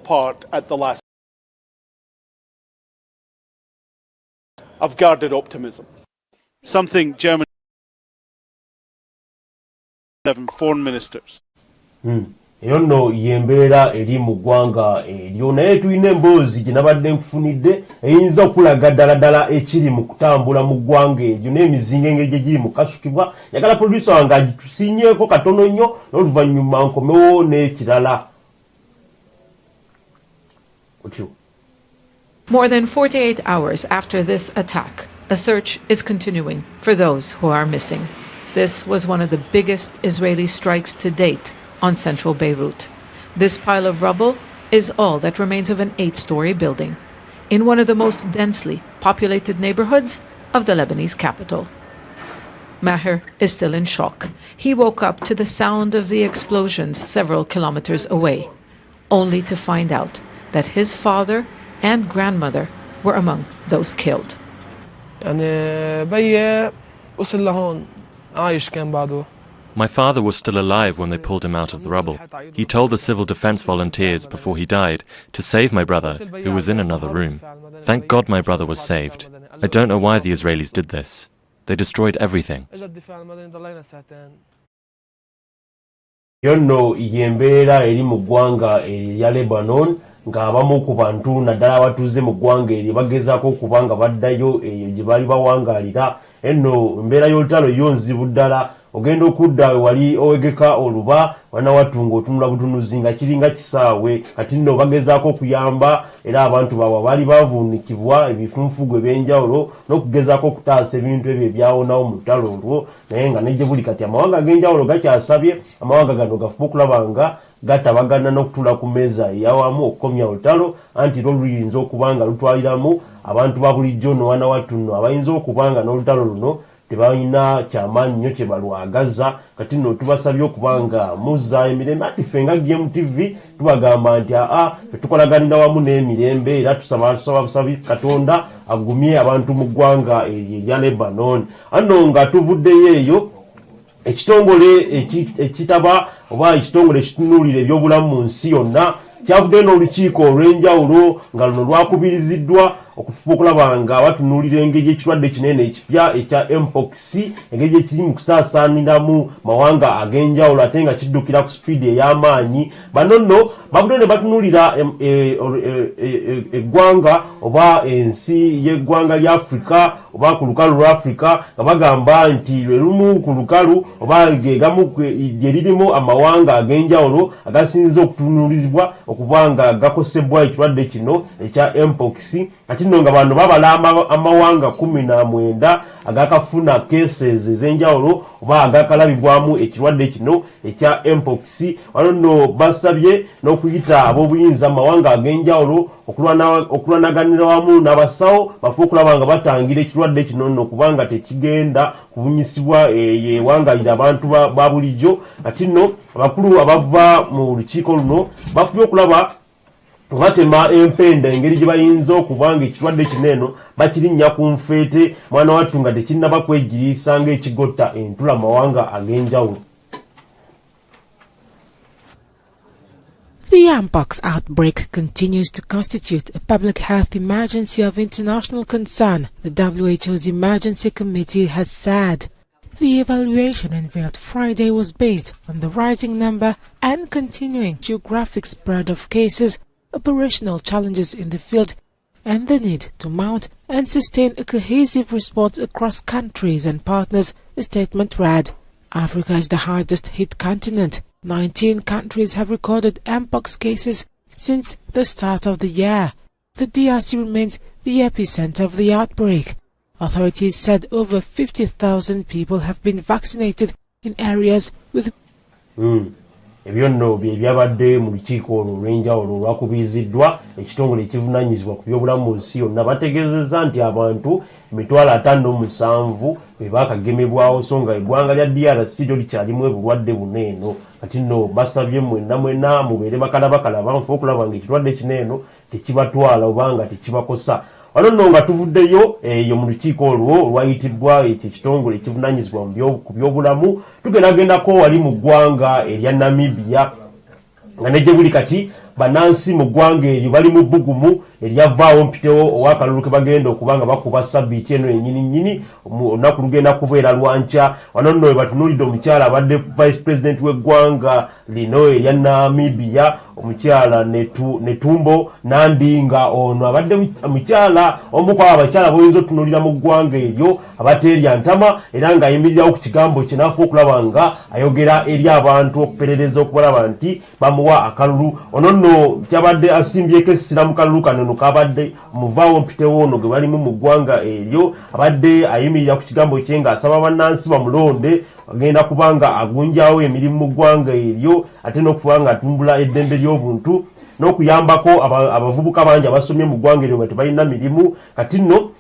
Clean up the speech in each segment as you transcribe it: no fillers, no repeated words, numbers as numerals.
apart at the last. Of guarded optimism. Something German 7 foreign ministers. Yono yembeera eri mu ggwanga eryo naye tulina emboozi gye nabadde nkufunidde eyinza okulaga ddala ekiri mu kutambula mu ggwanga eryo n'emizinga engeri gye giri mu kasukibwa. Njagala producer wange agitusinyeeko katono nnyo n'oluvannyuma nkomewo n'ekirala. More than 48 hours after this attack, a search is continuing for those who are missing. This was one of the biggest Israeli strikes to date on central Beirut. This pile of rubble is all that remains of an 8-story building in one of the most densely populated neighborhoods of the Lebanese capital. Maher is still in shock. He woke up to the sound of the explosions several kilometers away, only to find out that his father and grandmother were among those killed. My father was still alive when they pulled him out of the rubble. He told the civil defense volunteers before he died to save my brother, who was in another room. Thank God my brother was saved. I don't know why the Israelis did this. They destroyed everything. Yono yembeera eri mu ggwanga erya Lebanon ng'abamu ku bantu naddala abatuuze mu ggwanga eryo bagezaako okuba nga baddayo eyo gye baali bawangaalira. Eno embeera y'olutalo yo nzibu ddala. Ogenda okudda wali owegeka oluba wana watunga otunula butunuzi nga kiringa kisaawe kati nno bagezaako okuyamba era abantu baabwe baali bavuunikibwa ebifunfugu ebyenjawulo n'okugezaako okutaasa ebintu ebyo ebyawonawo mu lutalo olwo naye nga nejje buli kati amawanga ag'enjawulo gakyasabye amawanga gano gafuba okulaba nga gatabagana n'okutula ku mmeeza eyawamu okukomya olutalo anti lwo luyinza okuba nga lutwaliramu abantu ba bulijjo no wana wattu nno abayinza okuba nga n'olutalo luno tebalina kyamaanyi nnyo kye balwagaza kati nno tubasabye okuba nga muzza emirembe ati ffe nga GreenmondayTV tubagamba nti tetukolaganira wamu n'emirembe era tusaba Katonda agumye abantu mu ggwanga erya Lebanon. Ano nga tuvuddeyo eyo ekitongole ekitaba oba ekitongole ekitunuulira ebyobulamu mu nsi yonna kyavuddeyo n'olukiiko olw'enjawulo nga luno lwakubiriziddwa okufuba okulaba nga batunuulira engeri ekirwadde kinene ekipya ekya mpox engeri ekiri mu kusaasaaniramu mawanga ag'enjawulo ate nga kiddukira ku sipiidi ey'amaanyi. Bano nno bavuddeyo ne batunuulira eggwanga oba ensi y'eggwanga lya Afrika oba ku lukalu lwa Afrika nga bagamba nti lwe lumu ku lukalu oba gegamu gye lirimu amawanga ag'enjawulo agasinza okutunuulizibwa okuba nga gakosebwa ekirwadde kino ekya mpox. Kati nno nga bano babala amawanga 19 agakafuna cases ez'enjawulo oba agakalabibwamu ekirwadde kino ekya mpox. Wano nno basabye n'okuyita ab'obuyinza amawanga ag'enjawulo okulwanaganira wamu n'abasawo bafe okulaba nga batangira ekirwadde kino nno kubanga tekigenda kubunyisibwa yewangalira abantu ba bulijjo. Kati nno abakulu abava mu lukiiko luno bafubye okulaba batema empenda engeri gye bayinza okuba nga ekirwadde kino bakirinnya ku nfeete mwana wattu nga tekinnaba kwegiriisa ng'ekigotta entula mawanga ag'enjawulo. The mpox outbreak continues to constitute a public health emergency of international concern, the WHO's Emergency Committee has said. The evaluation unveiled Friday was based on the rising number and continuing geographic spread of cases, operational challenges in the field, and the need to mount and sustain a cohesive response across countries and partners, the statement read. Africa is the hardest hit continent. 19 countries have recorded mpox cases since the start of the year. The DRC remains the epicenter of the outbreak. Authorities said over 50,000 people have been vaccinated in areas with ebyo nno bye byabadde mu lukiiko olwo olw'enjawulo olwakubiriziddwa ekitongole ekivunaanyizibwa ku byobulamu mu nsi yonna. Bategeezezza nti abantu 57,000 be baakagemebwawo so nga eggwanga lya DRC lyo likyalimu obulwadde buno eno. Kati nno basabye mwenna mubeere bakalabakala nfe okulaba nga ekirwadde kino eno tekibatwala oba nga tekibakosa. Wano nno nga tuvuddeyo eyo mu lukiiko olwo olwayitibwa ekitongole ekivunaanyizibwa ku byobulamu tugendagendako wali mu ggwanga erya Namibia nga nejje buli kati banansi mu ggwanga eryo bali mu bbugumu eryavaawo mpitewo owakalulu ke bagenda okubanga bakuba sabbiiti eno yennyini olunaku lugenda kubeera lwankya. Wano nno we batunuulidde omukyala abadde vice president w'eggwanga lino erya Namibia, omukyala Netumbo Nandi, nga ono abadde omukyala omu ku abakyala boyinza otunuulira mu ggwanga eryo abateerya ntama, era ng'ayimirirawo ku kigambo kye n'afuba okulaba nga ayogera eri abantu okuperereza okulaba nti bamuwa akalulu. Ono nno kyabadde asimbyeko essira mu kalulu kano kabadde muvaawo mpitewo ono gwe balimu mu ggwanga eryo, abadde ayimirira ku kigambo kye ng'asaba bannansi bamulonde agenda kubanga agunjawo emirimu mu ggwanga eryo, ate n'okuba nga atumbula eddembe ly'obuntu n'okuyambako abavubuka bangi abasomye mu ggwanga eryo nga tebalina mirimu. Kati nno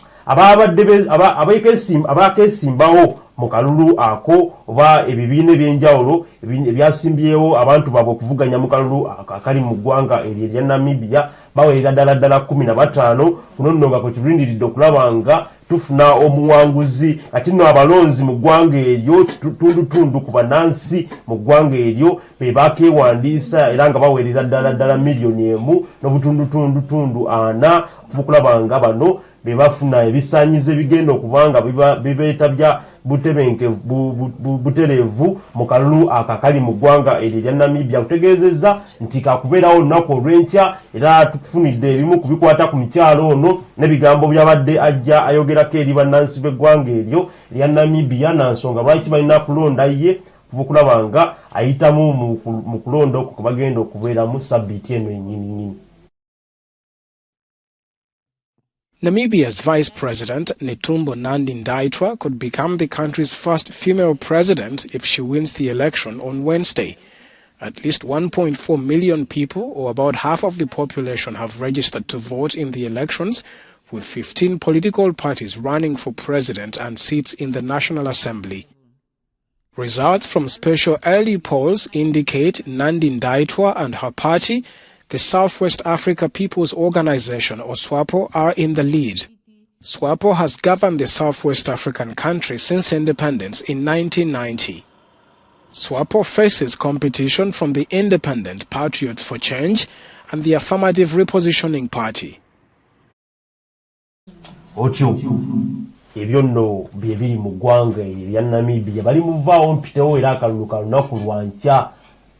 abakeesimbawo mu kalulu ako oba ebibiina ebyenjawulo ebyasimbyewo abantu baabwe okuvuganya mu kalulu akali mu ggwanga eryo erya Namibia bawerera ddala 15. Kuno nno nga kwe tulindiridde okulaba nga tufuna omuwanguzi. Kati nno abalonzi mu ggwanga eryo tundu ku bannansi mu ggwanga eryo be bakeewandiisa era nga bawerera ddala miliyoni 1 n'obutundu 4 okulaba nga bano be bafuna ebisaanyizo ebigenda okubanga bibeetabya butereevu mu kalulu akakali mu ggwanga eryo erya Namibia. Kutegeezezza nti kakubeerawo olunaku olw'enkya era tufunidde ebimu ku bikwata ku mukyalo ono n'ebigambo byabadde ajja ayogerako eri bannansi b'eggwanga eryo erya Namibia na nsonga lwaki balina kulonda ye okulaba nga ayitamu mu kulonda okwo kwe bagenda okubeeramu sabbiiti eno ennyini. Namibia's Vice President Netumbo Nandi-Ndaitwah could become the country's first female president if she wins the election on Wednesday. At least 1.4 million people, or about half of the population, have registered to vote in the elections, with 15 political parties running for president and seats in the National Assembly. Results from special early polls indicate Nandi-Ndaitwah and her party, the Southwest Africa People's Organization, or SWAPO, are in the lead. SWAPO has governed the Southwest African country since independence in 1990. SWAPO faces competition from the Independent Patriots for Change and the Affirmative Repositioning Party. Ebyo nno bye biri mu ggwanga erya Namibia bali muvaawo mpitewo era akalulu ka lunaku lwankya.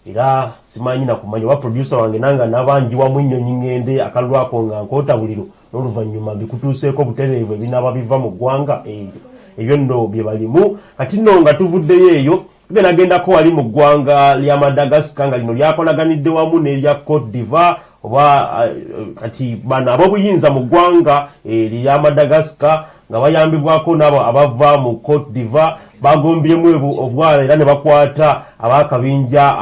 Era simanyi na kumanya wa producer wange nanga nabanjiwa mu nnyonyi ngende akalulu ako nga nkota buliro n'oluvannyuma bikutuuseeko butereevu ebinaaba biva mu ggwanga eryo. Ebyo nno bye balimu. Kati nno nga tuvuddeyo eyo tugendagendako wali mu ggwanga lya Madagascar nga lino lyakolaganidde wamu n'erya Cote d'Ivoire oba kati bano ab'obuyinza mu ggwanga lya Madagascar nga bayambibwako n'abo abava mu Cote d'Ivoire bagombyemu obwala era ne bakwata abakabinja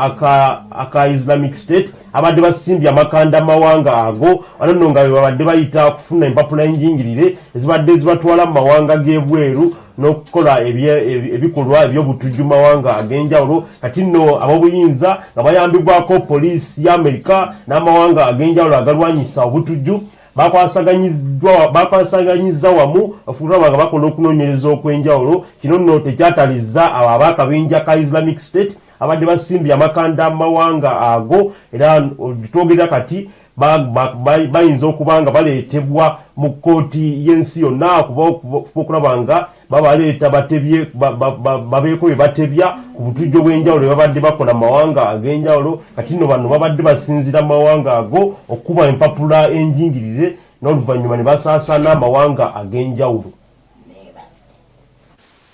aka Islamic State abadde basimbye amakanda amawanga ago. Wano nno nga babadde bayita kufuna empapula enjingirire ezibadde zibatwala mu mawanga g'ebweru n'okukola ebikolwa eby'obutujju mawanga ag'enjawulo. Kati nno ab'obuyinza nga bayambibwako poliisi ya Amerika n'amawanga ag'enjawulo agalwanyisa obutujju bakwasaganyiza wamu okulaba nga bakola okunoonyereza okw'enjawulo. Kino nno tekyatalizza abo abakabinja ka Islamic State abadde basimbye amakanda amawanga ago, era twogera kati bayinza okuba nga baleetebwa mu kkooti y'ensi yonna okulaba nga babaleeta babeeko bye batebya ku butujjo bw'enjawulo bwe babadde bakola mu mawanga ag'enjawulo. Kati nno bano babadde basinzira mu mawanga ago okuba empapula enjingirire n'oluvannyuma ne basaasaana amawanga ag'enjawulo.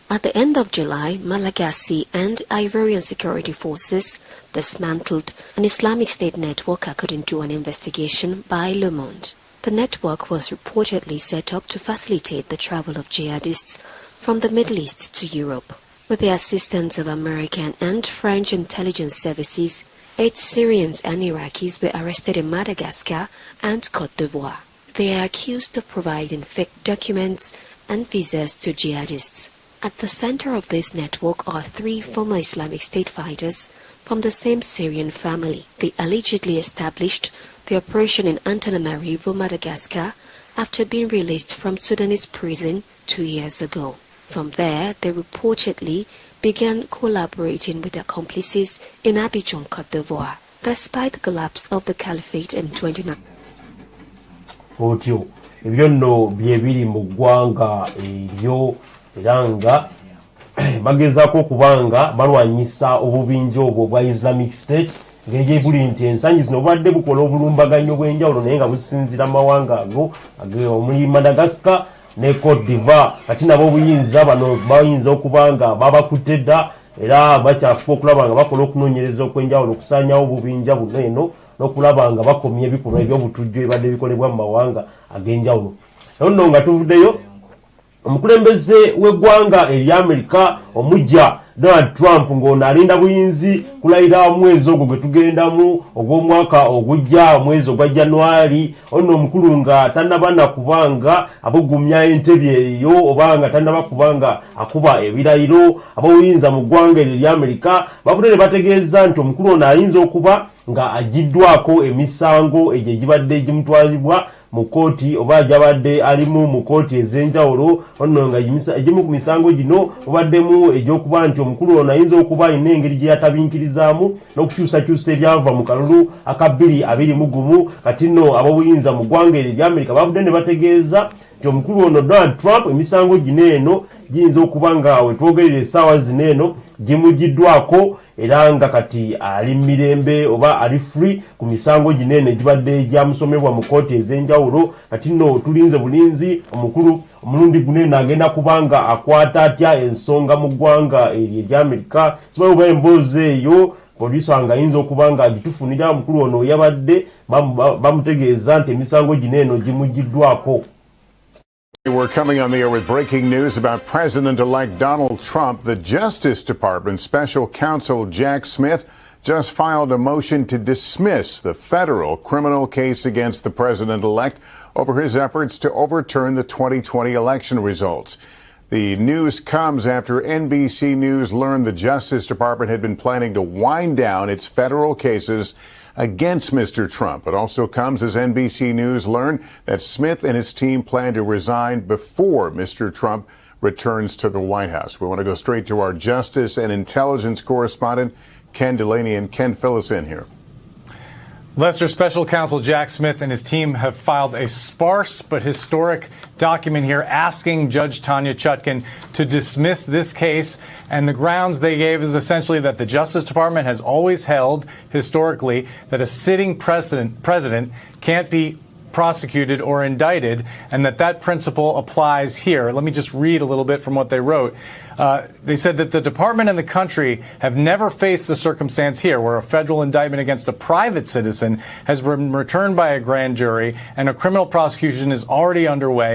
At the end of July, Malagasy and Ivorian security forces dismantled an Islamic State network according to an investigation by Le Monde. The network was reportedly set up to facilitate the travel of jihadists from the Middle East to Europe. With the assistance of American and French intelligence services, 8 Syrians and Iraqis were arrested in Madagascar and Côte d'Ivoire. They are accused of providing fake documents and visas to jihadists. At the center of this network are 3 former Islamic State fighters from the same Syrian family. They allegedly established the operation in Antananarivo, Madagascar, after being released from Sudanese prison 2 years ago. From there, they reportedly began collaborating with accomplices in Abidjan, Côte d'Ivoire. despite the collapse of the caliphate in 2019. otyo ebyo nno byebiri mu ggwanga eryo era nga bagezaako okubanga balwanyisa obubinja obwo bwa Islamic State ng'egye buli nti ensangi zino bubadde bukola obulumbaganyo bw'enjawulo naye nga businzira amawanga ago omuli Madagascar ne Cote d'Ivoire kati nabo obuyinza bano bayinza okuba nga babakutte dda era bakyafuka okulaba nga bakola okunoonyereza okw'enjawulo okusaanyawo obubinja buno eno n'okulaba nga bakomya ebikolwa eby'obutujju ebibadde bikolebwa mu mawanga ag'enjawulo. Nno nga tuvuddeyo omukulembeze w'eggwanga ery'Amerika omujja Donald Trump ng'ono alinda buyinzi kulayira omwezi ogwo gwe tugendamu ogw'omwaka ogujja omwezi ogwa January ono omukulu nga tannaba kubanga abugumya entebbe eyo oba nga tannaba kubanga akuba ebirayiro ab'obuyinza mu ggwanga eryo ery'Amerika bavudde ne bategeeza nti omukulu ono ayinza okuba nga agiddwako emisango egyo egibadde gimutwalibwa mu kooti oba gyabadde alimu mu kooti ez'enjawulo ono nga egimu ku misango gino mubaddemu egy'okuba nti omukulu ono ayinza okuba alina engeri gye yatabiinkirizaamu n'okukyusakyusa ebyava mu kalulu aka 2021 kati nno ab'obuyinza mu ggwanga eryo ery'Amerika bavudde ne bategeeza nti omukulu ono Donald Trump emisango gino eno giyinza okuba nga wetwogerera essaawa zino eno gimugiddwako era nga kati ali mirembe oba ali free ku misango gino eno egibadde gyamusomebwa mu kooti ez'enjawulo kati nno tulinze bulinzi omukulu omulundi guno eno agenda kubanga akwata atya ensonga mu ggwanga eryo ery'Amerika simanyi oba emboozi eyo producer nga ayinza okuba nga agitufunira omukulu ono yabadde bamutegeeza nti emisango gino eno gimugiddwako. We're coming on the air with breaking news about President-elect Donald Trump. The Justice Department Special Counsel Jack Smith just filed a motion to dismiss the federal criminal case against the president-elect over his efforts to overturn the 2020 election results. The news comes after NBC News learned the Justice Department had been planning to wind down its federal cases against Mr. Trump. It also comes as NBC News learned that Smith and his team plan to resign before Mr. Trump returns to the White House. We want to go straight to our justice and intelligence correspondent, Ken Delaney. And Ken, fill us in here. Lester, Special Counsel Jack Smith and his team have filed a sparse but historic document here asking Judge Tanya Chutkan to dismiss this case. And the grounds they gave is essentially that the Justice Department has always held historically that a sitting president can't be prosecuted or indicted, and that principle applies here. Let me just read a little bit from what they wrote. They said that the department and the country have never faced the circumstance here where a federal indictment against a private citizen has been returned by a grand jury and a criminal prosecution is already underway.